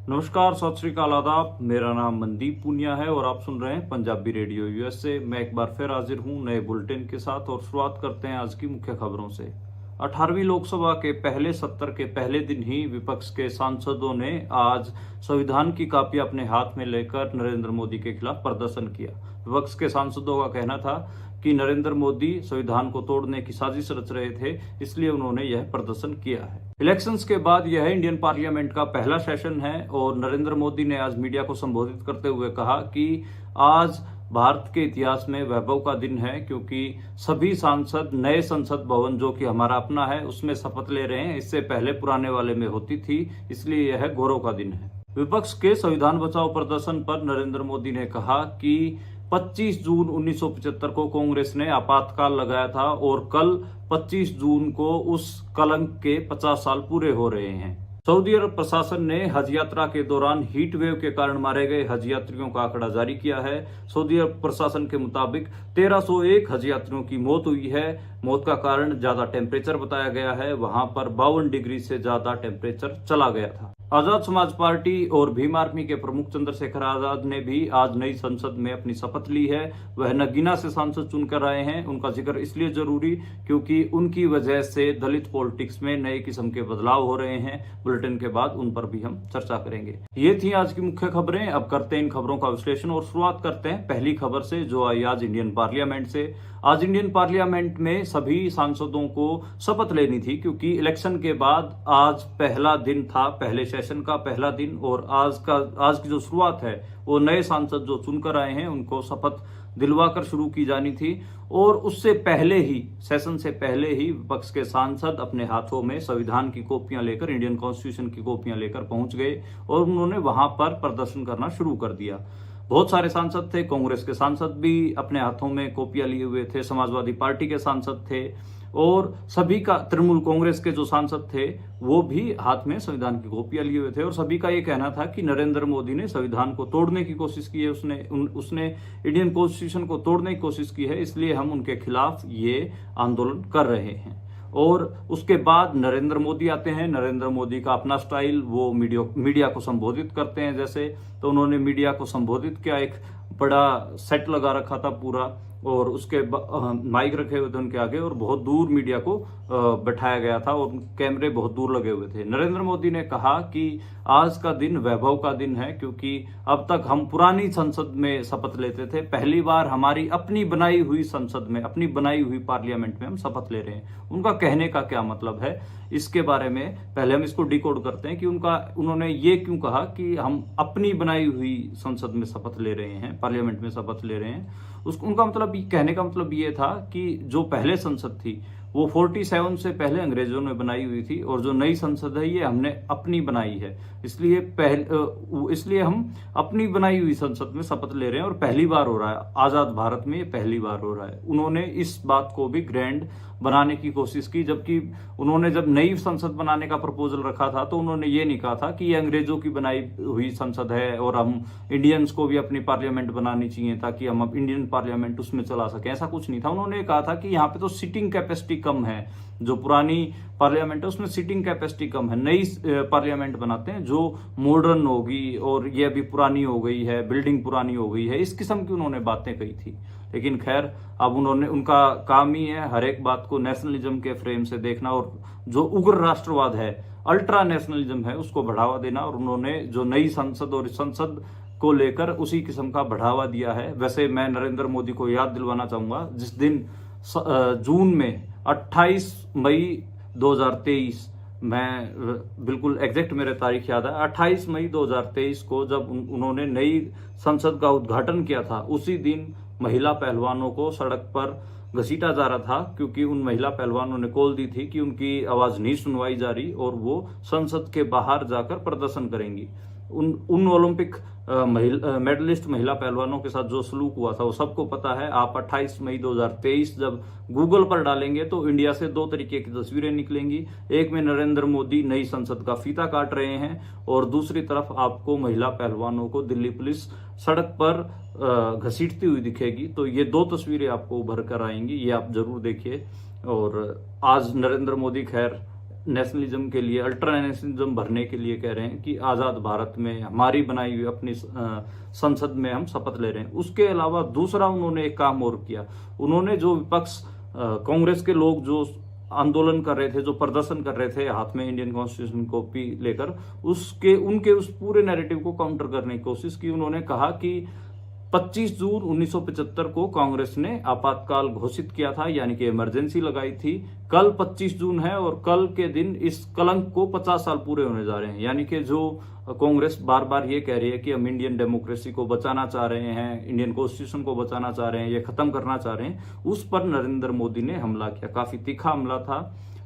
नमस्कार, सत श्री अकाल, आदाब। मेरा नाम मनदीप पुनिया है और आप सुन रहे हैं पंजाबी रेडियो यूएस से। मैं एक बार फिर हाजिर हूं नए बुलेटिन के साथ और शुरुआत करते हैं आज की मुख्य खबरों से। 18वीं लोकसभा के पहले सत्र के पहले दिन ही विपक्ष के सांसदों ने आज संविधान की कॉपी अपने हाथ में लेकर नरेंद्र मोदी के खिलाफ प्रदर्शन किया। विपक्ष के सांसदों का कहना था कि नरेंद्र मोदी संविधान को तोड़ने की साजिश रच रहे थे, इसलिए उन्होंने यह प्रदर्शन किया है। इलेक्शंस के बाद यह इंडियन पार्लियामेंट का पहला सेशन है और नरेंद्र मोदी ने आज मीडिया को संबोधित करते हुए कहा कि आज भारत के इतिहास में वैभव का दिन है, क्योंकि सभी सांसद नए संसद भवन जो कि हमारा अपना है उसमें शपथ ले रहे हैं। इससे पहले पुराने वाले में होती थी, इसलिए यह गौरव का दिन है। विपक्ष के संविधान बचाओ प्रदर्शन पर नरेंद्र मोदी ने कहा कि 25 जून 1975 को कांग्रेस ने आपातकाल लगाया था और कल 25 जून को उस कलंक के 50 साल पूरे हो रहे हैं। सऊदी अरब प्रशासन ने हज यात्रा के दौरान हीट वेव के कारण मारे गए हज यात्रियों का आंकड़ा जारी किया है। सऊदी अरब प्रशासन के मुताबिक 1301 हज यात्रियों की मौत हुई है। मौत का कारण ज्यादा टेम्परेचर बताया गया है। वहां पर 52 डिग्री से ज्यादा टेम्परेचर चला गया था। आजाद समाज पार्टी और भीम आर्मी के प्रमुख चंद्रशेखर आजाद ने भी आज नई संसद में अपनी शपथ ली है। वह नगीना से सांसद चुनकर आए हैं। उनका जिक्र इसलिए जरूरी क्योंकि उनकी वजह से दलित पॉलिटिक्स में नए किस्म के बदलाव हो रहे हैं। बुलेटिन के बाद उन पर भी हम चर्चा करेंगे। ये थी आज की मुख्य खबरें। अब करते हैं इन खबरों का विश्लेषण और शुरुआत करते हैं पहली खबर से, जो आई आज इंडियन पार्लियामेंट से। आज इंडियन पार्लियामेंट में सभी सांसदों को शपथ लेनी थी, क्योंकि इलेक्शन के बाद आज पहला दिन था, पहले सेशन का पहला दिन, और आज की जो शुरुआत है वो नए सांसद जो चुनकर आए हैं उनको शपथ दिलवाकर शुरू की जानी थी। और उससे पहले ही, सेशन से पहले ही, विपक्ष के सांसद अपने हाथों में संविधान की कॉपियां लेकर, इंडियन कॉन्स्टिट्यूशन की कॉपियां लेकर पहुंच गए और उन्होंने वहां पर प्रदर्शन करना शुरू कर दिया। बहुत सारे सांसद थे, कांग्रेस के सांसद भी अपने हाथों में कॉपियां लिए हुए थे, समाजवादी पार्टी के सांसद थे और सभी का, तृणमूल कांग्रेस के जो सांसद थे वो भी हाथ में संविधान की कॉपियां लिए हुए थे। और सभी का ये कहना था कि नरेंद्र मोदी ने संविधान को तोड़ने की कोशिश की है, उसने इंडियन कॉन्स्टिट्यूशन को तोड़ने की कोशिश की है, इसलिए हम उनके खिलाफ ये आंदोलन कर रहे हैं। और उसके बाद नरेंद्र मोदी आते हैं। नरेंद्र मोदी का अपना स्टाइल, वो मीडिया को संबोधित करते हैं जैसे, तो उन्होंने मीडिया को संबोधित किया। एक बड़ा सेट लगा रखा था पूरा और उसके माइक रखे हुए थे उनके आगे और बहुत दूर मीडिया को बैठाया गया था और कैमरे बहुत दूर लगे हुए थे। नरेंद्र मोदी ने कहा कि आज का दिन वैभव का दिन है, क्योंकि अब तक हम पुरानी संसद में शपथ लेते थे, पहली बार हमारी अपनी बनाई हुई संसद में, अपनी बनाई हुई पार्लियामेंट में हम शपथ ले रहे हैं। उनका कहने का क्या मतलब है, इसके बारे में पहले हम इसको डिकोड करते हैं कि उन्होंने ये क्यों कहा कि हम अपनी बनाई हुई संसद में शपथ ले रहे हैं, पार्लियामेंट में शपथ ले रहे हैं। उनका मतलब, कहने का मतलब ये था कि जो पहले संसद थी वो 47 से पहले अंग्रेजों ने बनाई हुई थी और जो नई संसद है ये हमने अपनी बनाई है, इसलिए हम अपनी बनाई हुई संसद में शपथ ले रहे हैं और पहली बार हो रहा है आजाद भारत में, ये पहली बार हो रहा है। उन्होंने इस बात को भी ग्रैंड बनाने की कोशिश की, जबकि उन्होंने जब नई संसद बनाने का प्रपोजल रखा था तो उन्होंने ये नहीं कहा था कि ये अंग्रेजों की बनाई हुई संसद है और हम इंडियंस को भी अपनी पार्लियामेंट बनानी चाहिए ताकि हम अब इंडियन पार्लियामेंट उसमें चला सकें, ऐसा कुछ नहीं था। उन्होंने कहा था कि यहाँ पे तो सिटिंग कैपेसिटी कम है, जो पुरानी पार्लियामेंट है उसमें सिटिंग कैपेसिटी कम है, नई पार्लियामेंट बनाते हैं जो मॉडर्न होगी और ये अभी पुरानी हो गई है, बिल्डिंग पुरानी हो गई है, इस किस्म की उन्होंने बातें कही थी। लेकिन खैर, अब उनका काम ही है हर एक बात को नेशनलिज्म के फ्रेम से देखना और जो उग्र राष्ट्रवाद है, अल्ट्रा नेशनलिज्म है, उसको बढ़ावा देना। और उन्होंने जो नई संसद और इस संसद को लेकर उसी किस्म का बढ़ावा दिया है। वैसे मैं नरेंद्र मोदी को याद दिलवाना चाहूंगा, जिस दिन जून में 28 मई 2023, मैं बिल्कुल एग्जैक्ट मेरे तारीख याद है, 28 मई 2023 को जब उन्होंने नई संसद का उद्घाटन किया था, उसी दिन महिला पहलवानों को सड़क पर घसीटा जा रहा था, क्योंकि उन महिला पहलवानों ने कॉल दी थी कि उनकी आवाज नहीं सुनवाई जा रही और वो संसद के बाहर जाकर प्रदर्शन करेंगी। उन ओलंपिक मेडलिस्ट महिला पहलवानों के साथ जो सलूक हुआ था वो सबको पता है। आप 28 मई 2023 जब गूगल पर डालेंगे तो इंडिया से दो तरीके की तस्वीरें निकलेंगी। एक में नरेंद्र मोदी नई संसद का फीता काट रहे हैं और दूसरी तरफ आपको महिला पहलवानों को दिल्ली पुलिस सड़क पर घसीटती हुई दिखेगी। तो ये दो तस्वीरें आपको उभर कर आएंगी, ये आप जरूर देखिए। और आज नरेंद्र मोदी खैर नेशनलिज्म के लिए, अल्ट्रा नेशनलिज्म भरने के लिए कह रहे हैं कि आज़ाद भारत में हमारी बनाई हुई अपनी संसद में हम शपथ ले रहे हैं। उसके अलावा दूसरा उन्होंने एक काम और किया, उन्होंने जो विपक्ष कांग्रेस के लोग जो आंदोलन कर रहे थे, जो प्रदर्शन कर रहे थे हाथ में इंडियन कॉन्स्टिट्यूशन कॉपी लेकर, उनके उस पूरे नैरेटिव को काउंटर करने की कोशिश की। उन्होंने कहा कि 25 जून 1975 को कांग्रेस ने आपातकाल घोषित किया था, यानी कि इमरजेंसी लगाई थी। कल 25 जून है और कल के दिन इस कलंक को 50 साल पूरे होने जा रहे हैं। यानी कि जो कांग्रेस बार बार ये कह रही है कि हम इंडियन डेमोक्रेसी को बचाना चाह रहे हैं, इंडियन कॉन्स्टिट्यूशन को बचाना चाह रहे हैं, ये खत्म करना चाह रहे हैं, उस पर नरेंद्र मोदी ने हमला किया। काफी तीखा हमला था,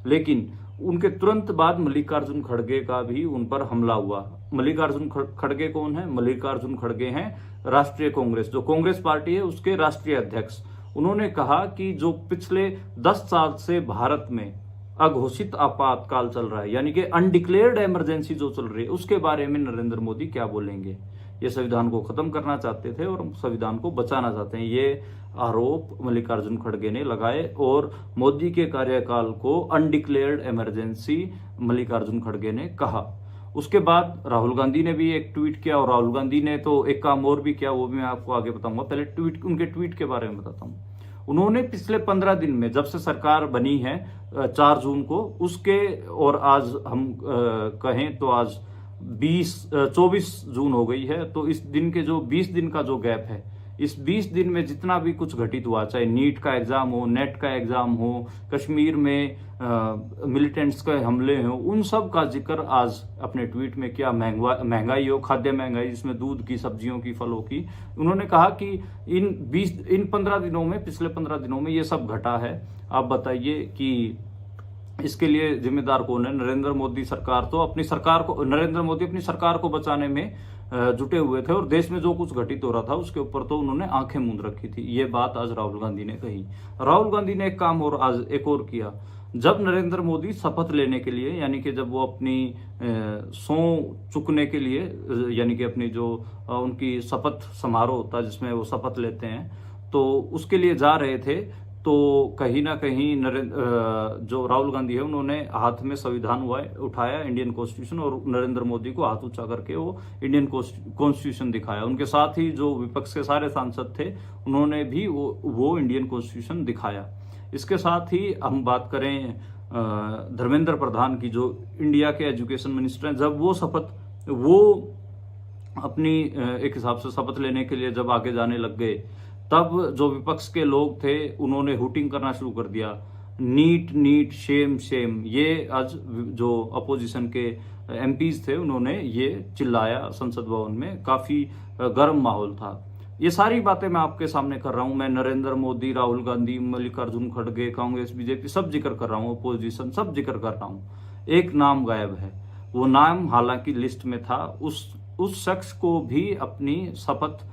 लेकिन उनके तुरंत बाद मल्लिकार्जुन खड़गे का भी उन पर हमला हुआ। मल्लिकार्जुन खड़गे कौन है? मल्लिकार्जुन खड़गे हैं राष्ट्रीय कांग्रेस, जो कांग्रेस पार्टी है उसके राष्ट्रीय अध्यक्ष। उन्होंने कहा कि जो पिछले 10 साल से भारत में अघोषित आपातकाल चल रहा है, यानी कि अनडिक्लेयर्ड इमरजेंसी जो चल रही है, उसके बारे में नरेंद्र मोदी क्या बोलेंगे। ये संविधान को खत्म करना चाहते थे और संविधान को बचाना चाहते हैं, ये आरोप मल्लिकार्जुन खड़गे ने लगाए और मोदी के कार्यकाल को अनडिक्लेयर्ड इमरजेंसी मल्लिकार्जुन खड़गे ने कहा। उसके बाद राहुल गांधी ने भी एक ट्वीट किया, और राहुल गांधी ने तो एक काम और भी किया, वो भी मैं आपको आगे बताऊंगा। पहले उनके ट्वीट के बारे में बताता हूं। उन्होंने पिछले 15 दिन में, जब से सरकार बनी है 4 जून को, उसके और आज हम कहें तो आज 24 जून हो गई है, तो इस दिन के जो 20 दिन का जो गैप है, इस 20 दिन में जितना भी कुछ घटित हुआ, चाहे नीट का एग्जाम हो, नेट का एग्जाम हो, कश्मीर में मिलिटेंट्स के हमले हो, उन सब का जिक्र आज अपने ट्वीट में किया। महंगाई हो, खाद्य महंगाई, जिसमें दूध की, सब्जियों की, फलों की, उन्होंने कहा कि इन 15 दिनों में, पिछले 15 दिनों में ये सब घटा है। आप बताइए कि इसके लिए जिम्मेदार कौन है? नरेंद्र मोदी सरकार तो नरेंद्र मोदी अपनी सरकार को बचाने में जुटे हुए थे, और देश में जो कुछ घटित हो रहा था उसके ऊपर तो उन्होंने आंखें मूंद रखी थी। ये बात आज राहुल गांधी ने कही। राहुल गांधी ने एक काम और आज एक और किया। जब नरेंद्र मोदी शपथ लेने के लिए, यानी कि जब वो अपनी सौ चुकने के लिए, यानी कि अपनी जो उनकी शपथ समारोह होता है जिसमें वो शपथ लेते हैं, तो उसके लिए जा रहे थे, तो कहीं ना कहीं जो राहुल गांधी है उन्होंने हाथ में संविधान उठाया, इंडियन कॉन्स्टिट्यूशन, और नरेंद्र मोदी को हाथ ऊंचा करके वो इंडियन कॉन्स्टिट्यूशन दिखाया। उनके साथ ही जो विपक्ष के सारे सांसद थे उन्होंने भी वो इंडियन कॉन्स्टिट्यूशन दिखाया। इसके साथ ही हम बात करें धर्मेंद्र प्रधान की, जो इंडिया के एजुकेशन मिनिस्टर हैं, जब वो अपनी एक हिसाब से शपथ लेने के लिए जब आगे जाने लग गए, तब जो विपक्ष के लोग थे उन्होंने हुटिंग करना शुरू कर दिया, नीट शेम शेम। ये आज जो अपोजिशन के एमपीज थे उन्होंने ये चिल्लाया संसद भवन में, काफी गर्म माहौल था। ये सारी बातें मैं आपके सामने कर रहा हूं। मैं नरेंद्र मोदी, राहुल गांधी, मल्लिकार्जुन खड़गे, कांग्रेस, बीजेपी सब जिक्र कर रहा हूं, अपोजिशन सब जिक्र कर रहा हूं। एक नाम गायब है, वो नाम हालांकि लिस्ट में था, उस शख्स को भी अपनी शपथ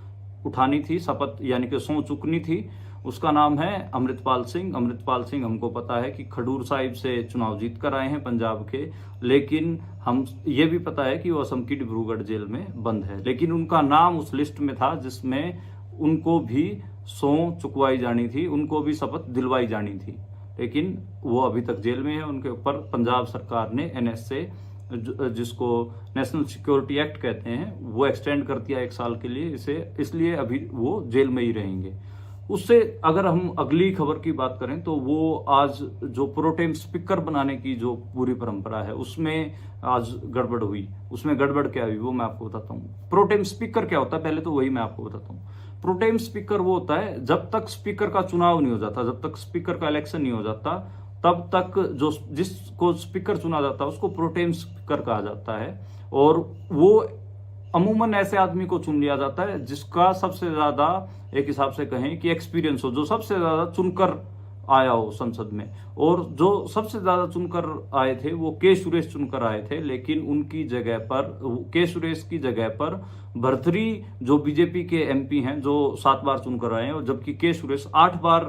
उठानी थी, शपथ यानी कि सौं चुकनी थी। उसका नाम है अमृतपाल सिंह। अमृतपाल सिंह हमको पता है कि खडूर साहिब से चुनाव जीत कर आए हैं पंजाब के, लेकिन हम ये भी पता है कि वो असम की डिब्रूगढ़ जेल में बंद है। लेकिन उनका नाम उस लिस्ट में था जिसमें उनको भी सौं चुकवाई जानी थी, उनको भी शपथ दिलवाई जानी थी, लेकिन वो अभी तक जेल में है। उनके ऊपर पंजाब सरकार ने NSA, जिसको नेशनल सिक्योरिटी एक्ट कहते हैं, वो एक्सटेंड कर दिया 1 साल के लिए, इसलिए अभी वो जेल में ही रहेंगे। उससे अगर हम अगली खबर की बात करें तो वो आज जो प्रोटेम स्पीकर बनाने की जो पूरी परंपरा है उसमें आज गड़बड़ हुई। उसमें गड़बड़ क्या हुई वो मैं आपको बताता हूँ। प्रोटेम स्पीकर क्या होता है पहले तो वही मैं आपको बताता हूँ। प्रोटेम स्पीकर वो होता है जब तक स्पीकर का चुनाव नहीं हो जाता, जब तक स्पीकर का इलेक्शन नहीं हो जाता, तब तक जो जिसको स्पीकर चुना जाता है उसको प्रोटेम स्पीकर कहा जाता है। और वो अमूमन ऐसे आदमी को चुन लिया जाता है जिसका सबसे ज्यादा, एक हिसाब से कहें कि एक्सपीरियंस हो, जो सबसे ज्यादा चुनकर आया हो संसद में। और जो सबसे ज्यादा चुनकर आए थे वो के सुरेश चुनकर आए थे, लेकिन उनकी जगह पर, के सुरेश की जगह पर भर्तृहरि जो बीजेपी के MP हैं जो 7 बार चुनकर आए हैं, और जबकि के सुरेश 8 बार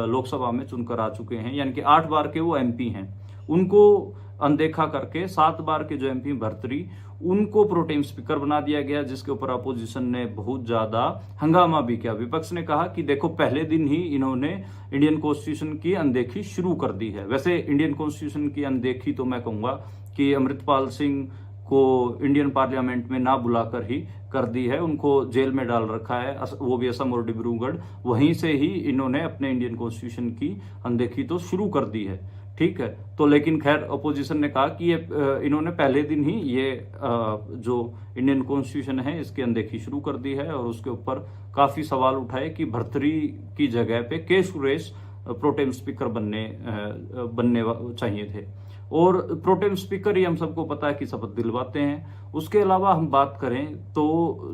लोकसभा में चुनकर आ चुके हैं, यानी कि 8 बार के वो MP हैं। उनको अनदेखा करके 7 बार के जो एमपी भर्तरी उनको प्रोटेम स्पीकर बना दिया गया, जिसके ऊपर अपोजिशन ने बहुत ज्यादा हंगामा भी किया। विपक्ष ने कहा कि देखो पहले दिन ही इन्होंने इंडियन कॉन्स्टिट्यूशन की अनदेखी शुरू कर दी है। वैसे इंडियन कॉन्स्टिट्यूशन की अनदेखी तो मैं कहूंगा कि अमृतपाल सिंह को इंडियन पार्लियामेंट में ना बुलाकर ही कर दी है, उनको जेल में डाल रखा है, वो भी असम और डिब्रूगढ़। वहीं से ही इन्होंने अपने इंडियन कॉन्स्टिट्यूशन की अनदेखी तो शुरू कर दी है, ठीक है। तो लेकिन खैर अपोजिशन ने कहा कि ये इन्होंने पहले दिन ही ये जो इंडियन कॉन्स्टिट्यूशन है इसकी अनदेखी शुरू कर दी है, और उसके ऊपर काफी सवाल उठाए कि भर्तरी की जगह पे के सुरेश प्रोटेम स्पीकर बनने चाहिए थे, और प्रोटेम स्पीकर ही हम सबको पता है कि शपथ दिलवाते हैं। उसके अलावा हम बात करें तो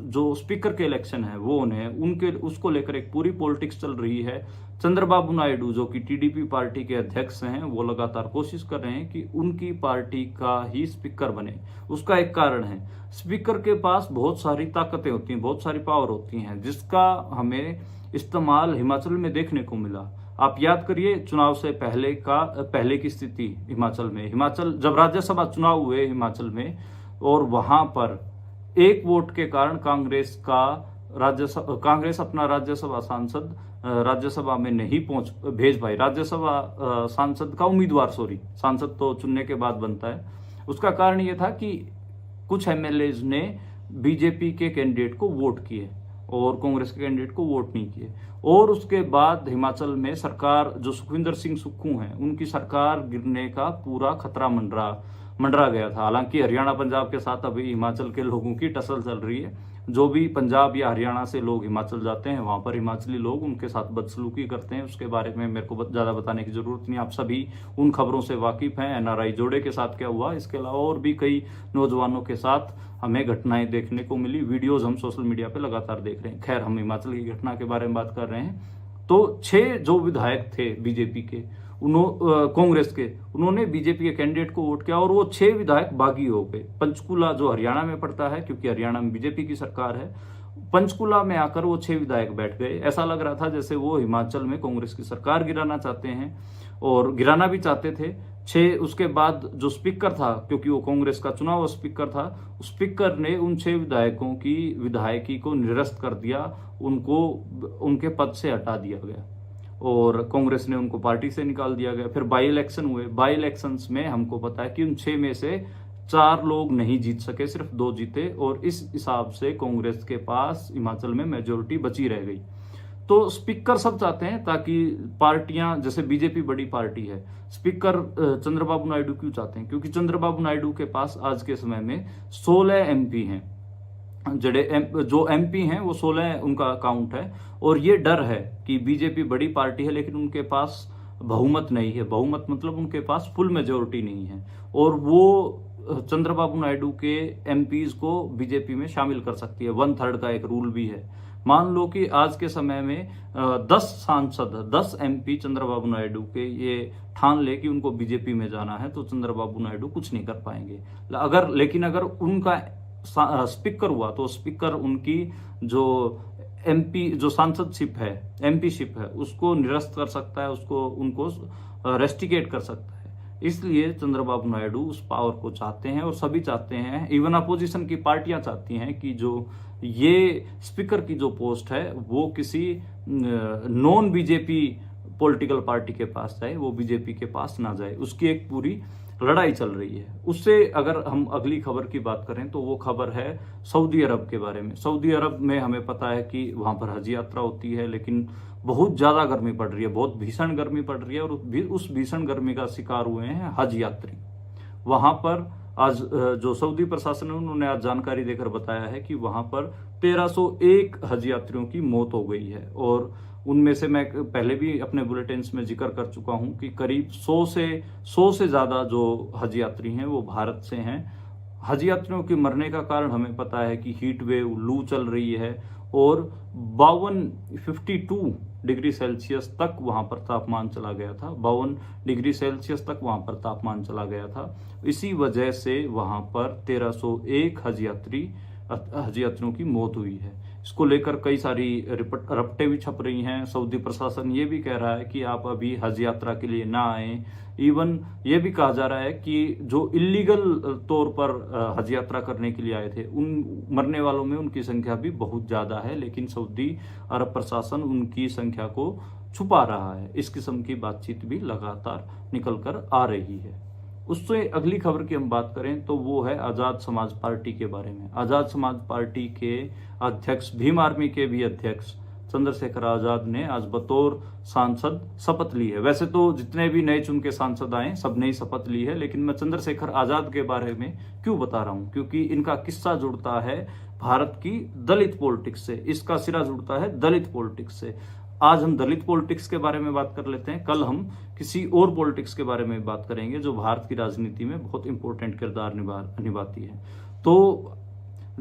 जो स्पीकर के इलेक्शन है वो उनके उसको लेकर एक पूरी पॉलिटिक्स चल रही है। चंद्रबाबू नायडू जो कि टीडीपी पार्टी के अध्यक्ष हैं, वो लगातार कोशिश कर रहे हैं कि उनकी पार्टी का ही स्पीकर बने। उसका एक कारण है, स्पीकर के पास बहुत सारी ताकतें होती हैं, बहुत सारी पावर होती हैं, जिसका हमें इस्तेमाल हिमाचल में देखने को मिला। आप याद करिए चुनाव से पहले की स्थिति हिमाचल जब राज्यसभा चुनाव हुए हिमाचल में, और वहां पर एक वोट के कारण कांग्रेस अपना राज्यसभा सांसद राज्यसभा में नहीं भेज पाई। राज्यसभा सांसद तो चुनने के बाद बनता है। उसका कारण यह था कि कुछ एमएलएज ने बीजेपी के कैंडिडेट को वोट किए और कांग्रेस के कैंडिडेट को वोट नहीं किए, और उसके बाद हिमाचल में सरकार जो सुखविंदर सिंह सुक्खू हैं, उनकी सरकार गिरने का पूरा खतरा मंडरा गया था। हालांकि हरियाणा पंजाब के साथ अभी हिमाचल के लोगों की टसल चल रही है। जो भी पंजाब या हरियाणा से लोग हिमाचल जाते हैं, वहां पर हिमाचली लोग उनके साथ बदसलूकी करते हैं। उसके बारे में मेरे को ज्यादा बताने की जरूरत नहीं, आप सभी उन खबरों से वाकिफ हैं। एनआरआई जोड़े के साथ क्या हुआ, इसके अलावा और भी कई नौजवानों के साथ हमें घटनाएं देखने को मिली। वीडियोज हम सोशल मीडिया पे लगातार देख रहे हैं। खैर, हम हिमाचल की घटना के बारे में बात कर रहे हैं। तो 6 जो विधायक थे बीजेपी के, कांग्रेस के, उन्होंने बीजेपी के कैंडिडेट को वोट किया, और वो 6 विधायक बागी हो गए। पंचकुला जो हरियाणा में पड़ता है, क्योंकि हरियाणा में बीजेपी की सरकार है, पंचकुला में आकर वो 6 विधायक बैठ गए। ऐसा लग रहा था जैसे वो हिमाचल में कांग्रेस की सरकार गिराना चाहते हैं, और गिराना भी चाहते थे। 6 उसके बाद जो स्पीकर था, क्योंकि वो कांग्रेस का चुनाव स्पीकर था, स्पीकर ने उन 6 विधायकों की विधायकी को निरस्त कर दिया, उनको उनके पद से हटा दिया गया, और कांग्रेस ने उनको पार्टी से निकाल दिया गया। फिर बाई इलेक्शन हुए। बाई इलेक्शंस में हमको पता है कि उन 6 में से 4 लोग नहीं जीत सके, सिर्फ 2 जीते, और इस हिसाब से कांग्रेस के पास हिमाचल में मेजोरिटी बची रह गई। तो स्पीकर सब चाहते हैं, ताकि पार्टियां, जैसे बीजेपी बड़ी पार्टी है, स्पीकर चंद्रबाबू नायडू क्यों चाहते हैं? क्योंकि चंद्रबाबू नायडू के पास आज के समय में 16 एमपी हैं। जो एमपी हैं वो 16 उनका अकाउंट है, और ये डर है कि बीजेपी बड़ी पार्टी है लेकिन उनके पास बहुमत नहीं है। बहुमत मतलब उनके पास फुल मेजोरिटी नहीं है, और वो चंद्रबाबू नायडू के एमपीज को बीजेपी में शामिल कर सकती है। 1/3 का एक रूल भी है। मान लो कि आज के समय में 10 एमपी चंद्रबाबू नायडू के ये ठान ले कि उनको बीजेपी में जाना है, तो चंद्रबाबू नायडू कुछ नहीं कर पाएंगे। लेकिन अगर उनका स्पीकर हुआ, तो स्पीकर उनकी जो एमपी जो सांसदशिप है, एमपीशिप है, उसको निरस्त कर सकता है, उनको रेस्टिकेट कर सकता है। इसलिए चंद्रबाबू नायडू उस पावर को चाहते हैं, और सभी चाहते हैं, इवन अपोजिशन की पार्टियां चाहती हैं कि जो ये स्पीकर की जो पोस्ट है वो किसी नॉन बीजेपी पॉलिटिकल पार्टी के पास जाए, वो बीजेपी के पास ना जाए। उसकी एक पूरी लड़ाई चल रही है। उससे अगर हम अगली खबर की बात करें तो वो खबर है सऊदी अरब के बारे में। सऊदी अरब में हमें पता है कि वहां पर हज यात्रा होती है, लेकिन बहुत ज्यादा गर्मी पड़ रही है, बहुत भीषण गर्मी पड़ रही है, और उस भीषण गर्मी का शिकार हुए हैं हज यात्री। वहां पर आज जो सऊदी प्रशासन है, उन्होंने आज जानकारी देकर बताया है कि वहां पर 1301 हज यात्रियों की मौत हो गई है, और उनमें से मैं पहले भी अपने बुलेटिन्स में जिक्र कर चुका हूं कि करीब 100 से ज्यादा जो हज यात्री हैं वो भारत से हैं। हज यात्रियों के मरने का कारण हमें पता है कि हीट वेव, लू चल रही है, और 52 डिग्री सेल्सियस तक वहां पर तापमान चला गया था। 52 डिग्री सेल्सियस तक वहां पर तापमान चला गया था। इसी वजह से वहां पर 1301 हज यात्री हज यात्रियों की मौत हुई है। इसको लेकर कई सारी रपटें भी छप रही हैं। सऊदी प्रशासन ये भी कह रहा है कि आप अभी हज यात्रा के लिए ना आए। इवन ये भी कहा जा रहा है कि जो इलीगल तौर पर हज यात्रा करने के लिए आए थे, उन मरने वालों में उनकी संख्या भी बहुत ज़्यादा है, लेकिन सऊदी अरब प्रशासन उनकी संख्या को छुपा रहा है। इस किस्म की बातचीत भी लगातार निकल कर आ रही है। उससे अगली खबर की हम बात करें तो वो है आज़ाद समाज पार्टी के बारे में। आज़ाद समाज पार्टी के अध्यक्ष, भीम आर्मी के भी अध्यक्ष चंद्रशेखर आजाद ने आज बतौर सांसद शपथ ली है। वैसे तो जितने भी नए चुन के सांसद आए सब ने ही शपथ ली है, लेकिन मैं चंद्रशेखर आजाद के बारे में क्यों बता रहा हूं, क्योंकि इनका किस्सा जुड़ता है भारत की दलित पॉलिटिक्स से। इसका सिरा जुड़ता है दलित पॉलिटिक्स से। आज हम दलित पॉलिटिक्स के बारे में बात कर लेते हैं, कल हम किसी और पॉलिटिक्स के बारे में बात करेंगे जो भारत की राजनीति में बहुत इंपॉर्टेंट किरदार निभाती है। तो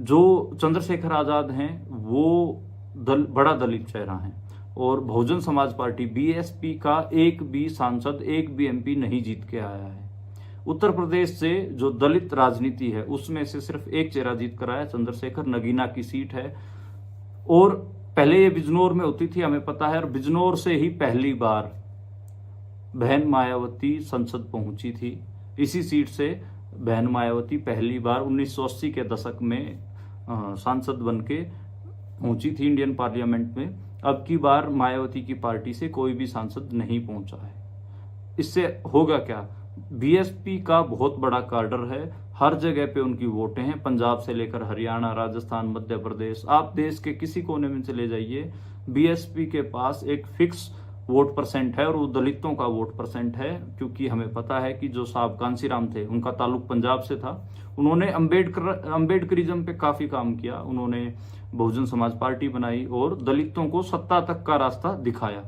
जो चंद्रशेखर आजाद हैं वो बड़ा दलित चेहरा है, और बहुजन समाज पार्टी बीएसपी का एक भी सांसद, एक भी एमपी नहीं जीत के आया है। उत्तर प्रदेश से जो दलित राजनीति है उसमें से सिर्फ एक चेहरा जीत कर आया, चंद्रशेखर। नगीना की सीट है, और पहले ये बिजनौर में होती थी, हमें पता है, और बिजनौर से ही पहली बार बहन मायावती संसद पहुंची थी। इसी सीट से बहन मायावती पहली बार 1980 के दशक में सांसद बन के पहुंची थी इंडियन पार्लियामेंट में। अब की बार मायावती की पार्टी से कोई भी सांसद नहीं पहुंचा है। इससे होगा क्या? बीएसपी का बहुत बड़ा कार्डर है, हर जगह पे उनकी वोटें हैं, पंजाब से लेकर हरियाणा, राजस्थान, मध्य प्रदेश, आप देश के किसी कोने में चले जाइए, बीएसपी के पास एक फिक्स वोट परसेंट है, और वो दलितों का वोट परसेंट है। क्योंकि हमें पता है कि जो साहब कांसीराम थे उनका ताल्लुक पंजाब से था, उन्होंने अम्बेडकरिज्म पे काफी काम किया, उन्होंने बहुजन समाज पार्टी बनाई और दलितों को सत्ता तक का रास्ता दिखाया।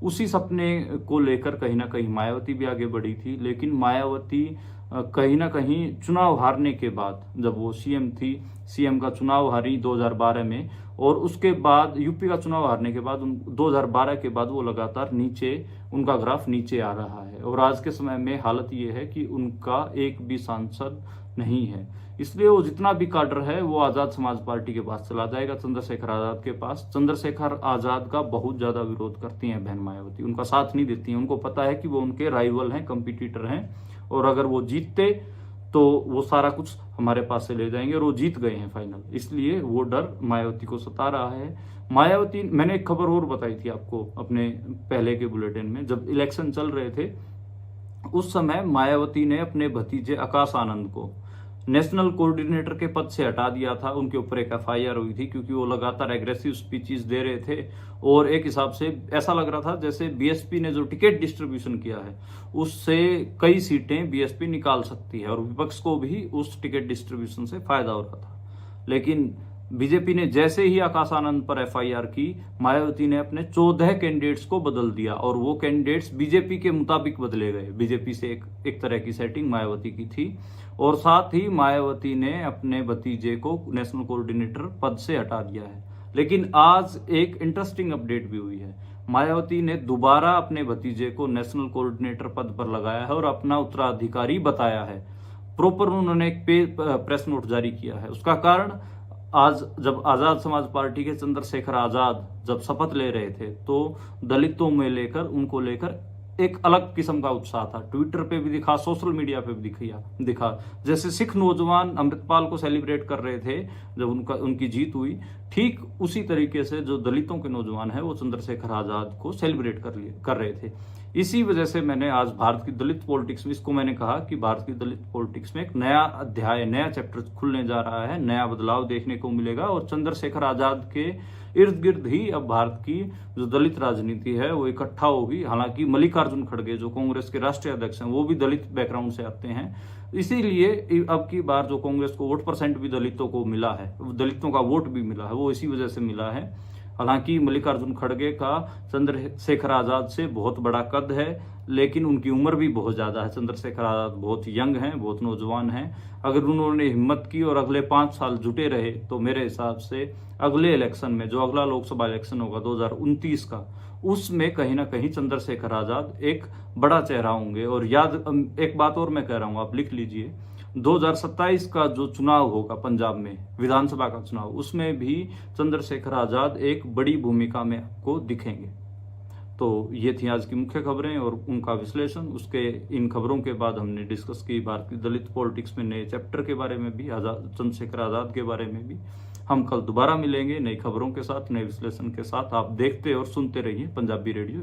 उसी सपने को लेकर कहीं ना कहीं मायावती भी आगे बढ़ी थी, लेकिन मायावती कहीं ना कहीं चुनाव हारने के बाद, जब वो सीएम थी, सीएम का चुनाव हारी 2012 में, और उसके बाद यूपी का चुनाव हारने के बाद 2012 के बाद वो लगातार नीचे, उनका ग्राफ नीचे आ रहा है। और आज के समय में हालत ये है कि उनका एक भी सांसद नहीं है। इसलिए वो जितना भी काडर है वो आजाद समाज पार्टी के पास चला जाएगा, चंद्रशेखर आजाद के पास। चंद्रशेखर आजाद का बहुत ज्यादा विरोध करती हैं बहन मायावती, उनका साथ नहीं देती हैं। उनको पता है कि वो उनके राइवल हैं, कंपिटिटर हैं, और अगर वो जीतते तो वो सारा कुछ हमारे पास से ले जाएंगे, और वो जीत गए हैं फाइनल। इसलिए वो डर मायावती को सता रहा है। मायावती, मैंने एक खबर और बताई थी आपको अपने पहले के बुलेटिन में, जब इलेक्शन चल रहे थे उस समय मायावती ने अपने भतीजे आकाश आनंद को नेशनल कोऑर्डिनेटर के पद से हटा दिया था। उनके ऊपर एक एफआईआर हुई थी क्योंकि वो लगातार एग्रेसिव स्पीचेस दे रहे थे, और एक हिसाब से ऐसा लग रहा था जैसे बीएसपी ने जो टिकट डिस्ट्रीब्यूशन किया है उससे कई सीटें बीएसपी निकाल सकती है, और विपक्ष को भी उस टिकट डिस्ट्रीब्यूशन से फायदा हो रहा था। लेकिन बीजेपी ने जैसे ही आकाश आनंद पर एफआईआर की, मायावती ने अपने 14 कैंडिडेट्स को बदल दिया, और वो कैंडिडेट्स बीजेपी के मुताबिक बदले गए। बीजेपी से एक तरह की सेटिंग मायावती की थी, और साथ ही मायावती ने अपने भतीजे को नेशनल कोऑर्डिनेटर पद से हटा दिया है। लेकिन आज एक इंटरेस्टिंग अपडेट भी हुई है। मायावती ने दोबारा अपने भतीजे को नेशनल कोऑर्डिनेटर पद पर लगाया है और अपना उत्तराधिकारी बताया है। प्रॉपर उन्होंने एक प्रेस नोट जारी किया है। उसका कारण, आज जब आजाद समाज पार्टी के चंद्रशेखर आजाद जब शपथ ले रहे थे तो दलितों में लेकर उनको लेकर एक अलग किस्म का उत्साह था। ट्विटर पे भी दिखा, सोशल मीडिया पे भी दिखा। जैसे सिख नौजवान अमृतपाल को सेलिब्रेट कर रहे थे जब उनकी जीत हुई, ठीक उसी तरीके से जो दलितों के नौजवान है वो चंद्रशेखर आजाद को सेलिब्रेट कर रहे थे। इसी वजह से मैंने आज भारत की दलित पॉलिटिक्स में इसको मैंने कहा कि भारत की दलित पॉलिटिक्स में एक नया अध्याय, नया चैप्टर खुलने जा रहा है, नया बदलाव देखने को मिलेगा, और चंद्रशेखर आजाद के इर्द गिर्द ही अब भारत की जो दलित राजनीति है वो इकट्ठा होगी। हालांकि मल्लिकार्जुन खड़गे जो कांग्रेस के राष्ट्रीय अध्यक्ष हैं वो भी दलित बैकग्राउंड से आते हैं, इसीलिए अब की बार जो कांग्रेस को वोट परसेंट भी दलितों को मिला है, दलितों का वोट भी मिला है, वो इसी वजह से मिला है। हालांकि मल्लिकार्जुन खड़गे का चंद्रशेखर आजाद से बहुत बड़ा कद है, लेकिन उनकी उम्र भी बहुत ज़्यादा है। चंद्रशेखर आज़ाद बहुत यंग हैं, बहुत नौजवान हैं। अगर उन्होंने हिम्मत की और अगले 5 साल जुटे रहे तो मेरे हिसाब से अगले इलेक्शन में, जो अगला लोकसभा इलेक्शन होगा 2029 का, उसमें कहीं ना कहीं चंद्रशेखर आज़ाद एक बड़ा चेहरा होंगे। और एक बात और मैं कह रहा हूँ, आप लिख लीजिए, 2027 का जो चुनाव होगा पंजाब में, विधानसभा का चुनाव, उसमें भी चंद्रशेखर आज़ाद एक बड़ी भूमिका में आपको दिखेंगे। तो ये थी आज की मुख्य खबरें और उनका विश्लेषण। उसके इन खबरों के बाद हमने डिस्कस की भारतीय दलित पॉलिटिक्स में नए चैप्टर के बारे में भी, चंद्रशेखर आज़ाद के बारे में भी। हम कल दोबारा मिलेंगे नई खबरों के साथ, नए विश्लेषण के साथ। आप देखते और सुनते रहिए पंजाबी रेडियो।